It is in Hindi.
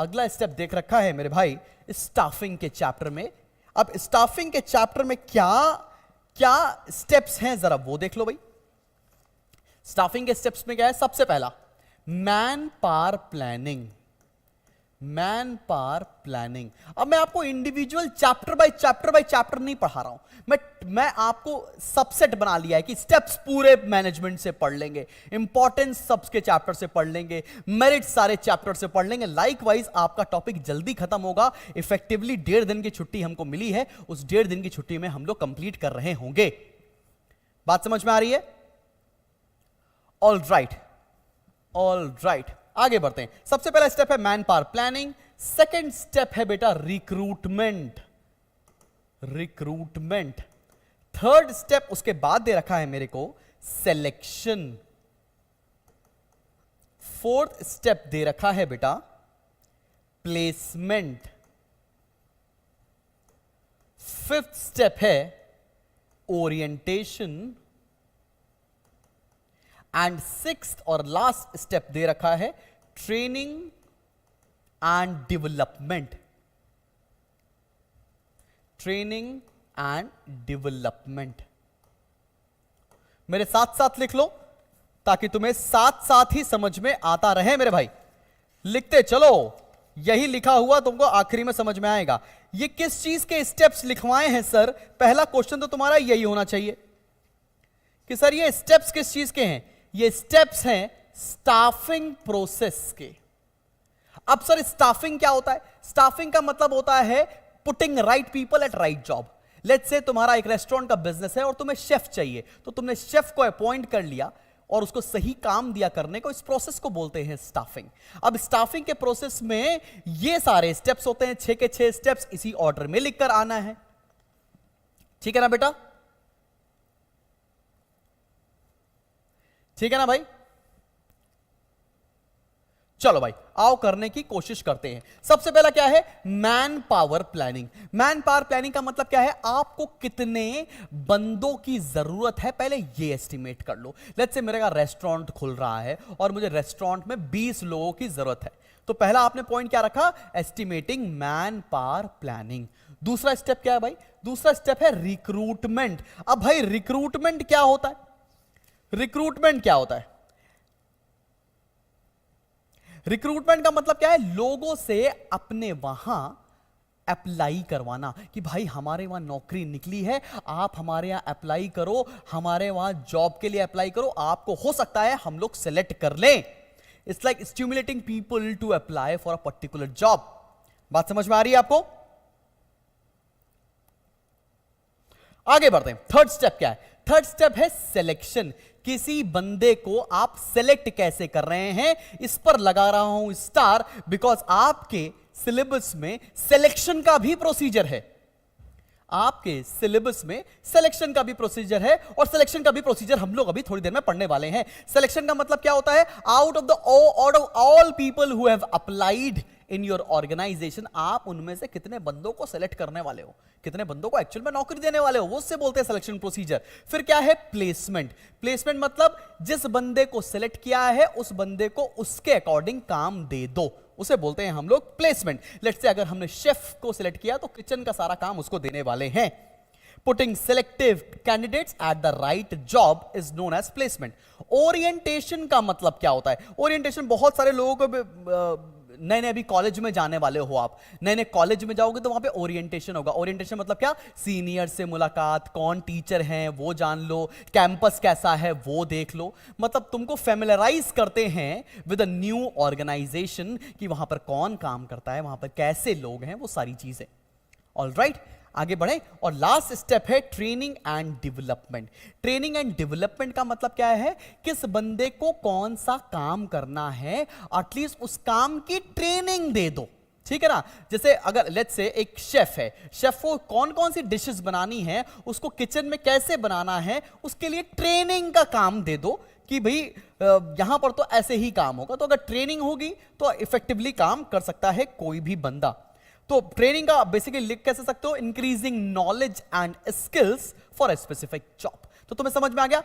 अगला स्टेप देख रखा है मेरे भाई स्टाफिंग के चैप्टर में। अब स्टाफिंग के चैप्टर में क्या क्या स्टेप्स हैं जरा वो देख लो भाई। स्टाफिंग के स्टेप्स में क्या है? सबसे पहला man power planning. Man power planning. अब मैं आपको इंडिविजुअल चैप्टर बाय चैप्टर नहीं पढ़ा रहा हूं, मैं आपको सबसेट बना लिया है कि स्टेप्स पूरे मैनेजमेंट से पढ़ लेंगे, इंपॉर्टेंस सबके चैप्टर से पढ़ लेंगे, मेरिट सारे चैप्टर से पढ़ लेंगे। लाइकवाइज आपका टॉपिक जल्दी खत्म होगा। इफेक्टिवली 1.5 दिन की छुट्टी हमको मिली है, उस 1.5 दिन की छुट्टी में हम लोग कंप्लीट कर रहे होंगे। बात समझ में आ रही है? ऑल राइट, आगे बढ़ते हैं। सबसे पहला स्टेप है man power planning. Second step है बेटा रिक्रूटमेंट। थर्ड स्टेप उसके बाद दे रखा है मेरे को सिलेक्शन। फोर्थ स्टेप दे रखा है बेटा प्लेसमेंट। फिफ्थ स्टेप है ओरिएंटेशन एंड सिक्स्थ और लास्ट स्टेप दे रखा है ट्रेनिंग एंड डेवलपमेंट। मेरे साथ साथ लिख लो ताकि तुम्हें साथ साथ ही समझ में आता रहे मेरे भाई। लिखते चलो, यही लिखा हुआ तुमको आखिरी में समझ में आएगा। ये किस चीज के स्टेप्स लिखवाए हैं सर? पहला क्वेश्चन तो तुम्हारा यही होना चाहिए कि सर ये स्टेप्स किस चीज के हैं? ये स्टेप्स हैं स्टाफिंग प्रोसेस के। अब सर स्टाफिंग क्या होता है? स्टाफिंग का मतलब होता है putting right people at right job. Let's say तुम्हारा एक रेस्टोरेंट का बिजनेस है और तुम्हें शेफ चाहिए, तो तुमने शेफ को अपॉइंट कर लिया और उसको सही काम दिया करने को। इस प्रोसेस को बोलते हैं स्टाफिंग। अब स्टाफिंग के प्रोसेस में ये सारे स्टेप्स होते हैं, 6 के 6 स्टेप्स इसी ऑर्डर में लिखकर आना है। ठीक है ना बेटा? ठीक है ना भाई? चलो भाई आओ करने की कोशिश करते हैं। सबसे पहला क्या है? Man power planning. Man power planning का मतलब क्या है? आपको कितने बंदों की जरूरत है पहले ये एस्टिमेट कर लो। लेट्स से मेरे का रेस्टोरेंट खुल रहा है और मुझे रेस्टोरेंट में 20 लोगों की जरूरत है, तो पहला आपने पॉइंट क्या रखा? Estimating man power planning. दूसरा स्टेप क्या है भाई? दूसरा स्टेप है रिक्रूटमेंट। अब भाई रिक्रूटमेंट क्या होता है? रिक्रूटमेंट का मतलब क्या है? लोगों से अपने वहां अप्लाई करवाना कि भाई हमारे वहां नौकरी निकली है, आप हमारे यहां अप्लाई करो, हमारे वहां जॉब के लिए अप्लाई करो, आपको हो सकता है हम लोग सेलेक्ट कर लें। It's like stimulating people to apply for a particular job. बात समझ में आ रही है आपको? आगे बढ़ते हैं। थर्ड स्टेप क्या है? थर्ड स्टेप है सिलेक्शन। किसी बंदे को आप सेलेक्ट कैसे कर रहे हैं, इस पर लगा रहा हूं स्टार, बिकॉज आपके सिलेबस में सिलेक्शन का भी प्रोसीजर है। आपके सिलेबस में सिलेक्शन का भी प्रोसीजर है और सिलेक्शन का भी प्रोसीजर हम लोग अभी थोड़ी देर में पढ़ने वाले हैं। सिलेक्शन का मतलब क्या होता है? Out of all people who have applied in your organisation, आप उनमें से कितने बंदों को सेलेक्ट करने वाले हो, कितने बंदों को एक्चुअल में नौकरी देने वाले हो, वो उससे बोलते हैं सिलेक्शन प्रोसीजर। फिर क्या है? प्लेसमेंट। प्लेसमेंट मतलब जिस बंदे को सेलेक्ट किया है उस बंदे को उसके अकॉर्डिंग काम दे दो, उसे बोलते हैं हम लोग प्लेसमेंट। लेट्स से अगर हमने शेफ को सिलेक्ट किया तो किचन का सारा काम उसको देने वाले हैं। Putting selective candidates at the right job is known as placement. Orientation का मतलब क्या होता है? ओरिएंटेशन बहुत सारे लोगों को नए नए अभी कॉलेज में जाने वाले हो, आप नए नए कॉलेज में जाओगे तो वहां पे ओरिएंटेशन होगा। ओरिएंटेशन मतलब क्या? सीनियर से मुलाकात, कौन टीचर हैं वो जान लो, कैंपस कैसा है वो देख लो। मतलब तुमको फेमिलराइज करते हैं विद अ न्यू ऑर्गेनाइजेशन कि वहां पर कौन काम करता है, वहां पर कैसे लोग हैं, वो सारी चीजें। ऑलराइट, आगे बढ़े। और लास्ट स्टेप है training and development. Training and development का मतलब क्या है? किस बंदे को कौन सा काम करना है, एटलीस्ट उस काम की ट्रेनिंग दे दो। ठीक है ना? जैसे अगर लेट्स से एक शेफ है, शेफ को कौन कौन सी डिशेस बनानी है, उसको किचन में कैसे बनाना है, उसके लिए ट्रेनिंग का काम दे दो कि भाई यहां पर तो ऐसे ही काम होगा। तो अगर ट्रेनिंग होगी तो इफेक्टिवली काम कर सकता है कोई भी बंदा। तो ट्रेनिंग का बेसिकली लिख कैसे सकते हो? Increasing knowledge and skills for a specific job. तो तुम्हें समझ में आ गया